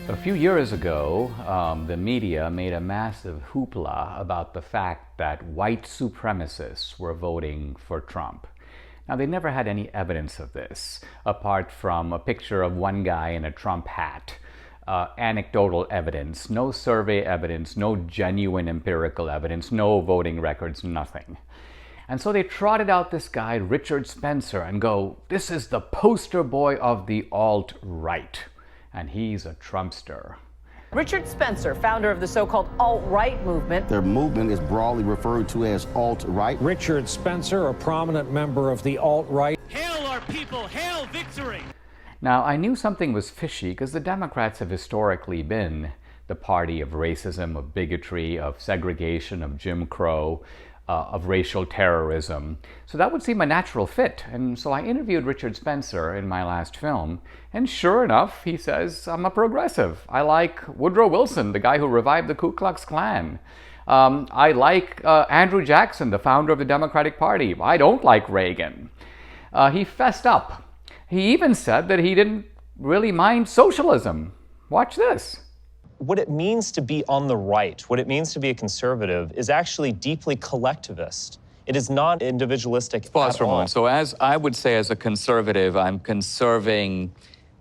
A few years ago, the media made a massive hoopla about the fact that white supremacists were voting for Trump. Now, they never had any evidence of this, apart from a picture of one guy in a Trump hat. Anecdotal evidence, no survey evidence, no genuine empirical evidence, no voting records, nothing. And so they trotted out this guy, Richard Spencer, and go, this is the poster boy of the alt-right. And he's a Trumpster. Richard Spencer, founder of the so-called alt-right movement. Their movement is broadly referred to as alt-right. Richard Spencer, a prominent member of the alt-right. Hail our people, hail victory! Now, I knew something was fishy because the Democrats have historically been the party of racism, of bigotry, of segregation, of Jim Crow, of racial terrorism. So that would seem a natural fit. And so I interviewed Richard Spencer in my last film, and sure enough, he says, I'm a progressive. I like Woodrow Wilson, the guy who revived the Ku Klux Klan. I like Andrew Jackson, the founder of the Democratic Party. I don't like Reagan. He fessed up. He even said that he didn't really mind socialism. Watch this. What it means to be on the right, what it means to be a conservative, is actually deeply collectivist. It is not individualistic Pause at for a all. moment. So as I would say as a conservative, I'm conserving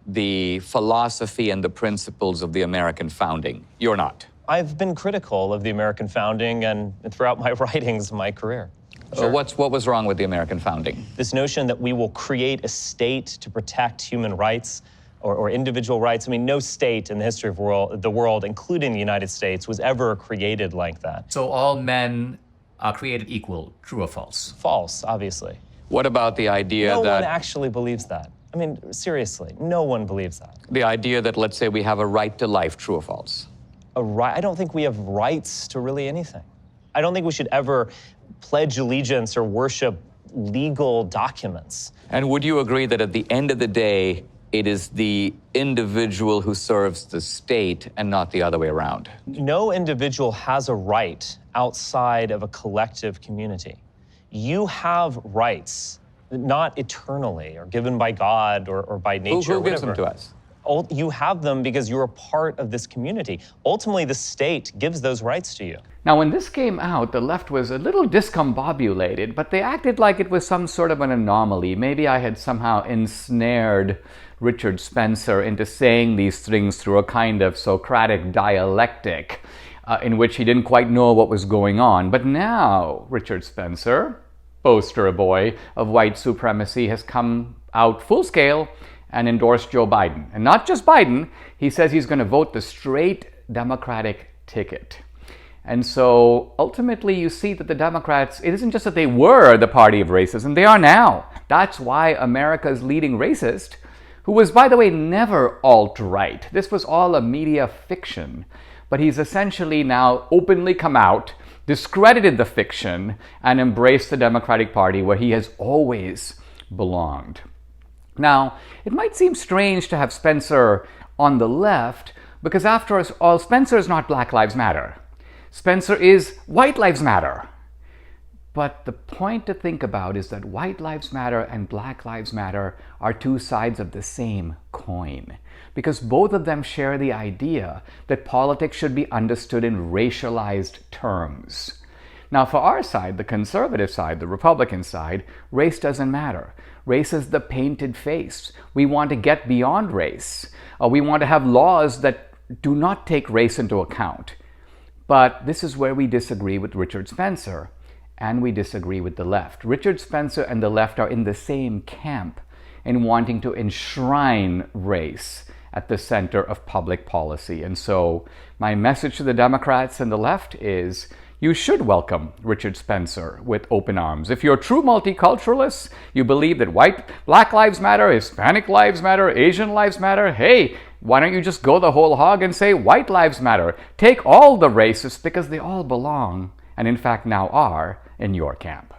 the philosophy and the principles of the American founding. You're not. I've been critical of the American founding and throughout my writings, my career. So what was wrong with the American founding? This notion that we will create a state to protect human rights or individual rights. I mean, no state in the history of the world, including the United States, was ever created like that. So all men are created equal, true or false? False, obviously. What about the idea No that... one actually believes that. I mean, seriously, no one believes that. The idea that, let's say, we have a right to life, true or false? I don't think we have rights to really anything. I don't think we should ever pledge allegiance or worship legal documents. And would you agree that at the end of the day, it is the individual who serves the state and not the other way around? No individual has a right outside of a collective community. You have rights, not eternally or given by God or by nature. Who gives them to us? You have them because you're a part of this community. Ultimately, the state gives those rights to you. Now, when this came out, the left was a little discombobulated, but they acted like it was some sort of an anomaly. Maybe I had somehow ensnared Richard Spencer into saying these things through a kind of Socratic dialectic in which he didn't quite know what was going on. But now, Richard Spencer, poster boy of white supremacy, has come out full scale and endorsed Joe Biden. And not just Biden, he says he's going to vote the straight Democratic ticket. And so ultimately you see that the Democrats, it isn't just that they were the party of racism, they are now. That's why America's leading racist, who was, by the way, never alt-right. This was all a media fiction. But he's essentially now openly come out, discredited the fiction, and embraced the Democratic Party where he has always belonged. Now, it might seem strange to have Spencer on the left, because after all, Spencer is not Black Lives Matter. Spencer is White Lives Matter. But the point to think about is that White Lives Matter and Black Lives Matter are two sides of the same coin, because both of them share the idea that politics should be understood in racialized terms. Now, for our side, the conservative side, the Republican side, race doesn't matter. Race is the painted face. We want to get beyond race. We want to have laws that do not take race into account. But this is where we disagree with Richard Spencer, and we disagree with the left. Richard Spencer and the left are in the same camp in wanting to enshrine race at the center of public policy. And so my message to the Democrats and the left is, you should welcome Richard Spencer with open arms. If you're true multiculturalists, you believe that Black Lives Matter, Hispanic Lives Matter, Asian Lives Matter, hey, why don't you just go the whole hog and say White Lives Matter? Take all the racists because they all belong, and in fact now are, in your camp.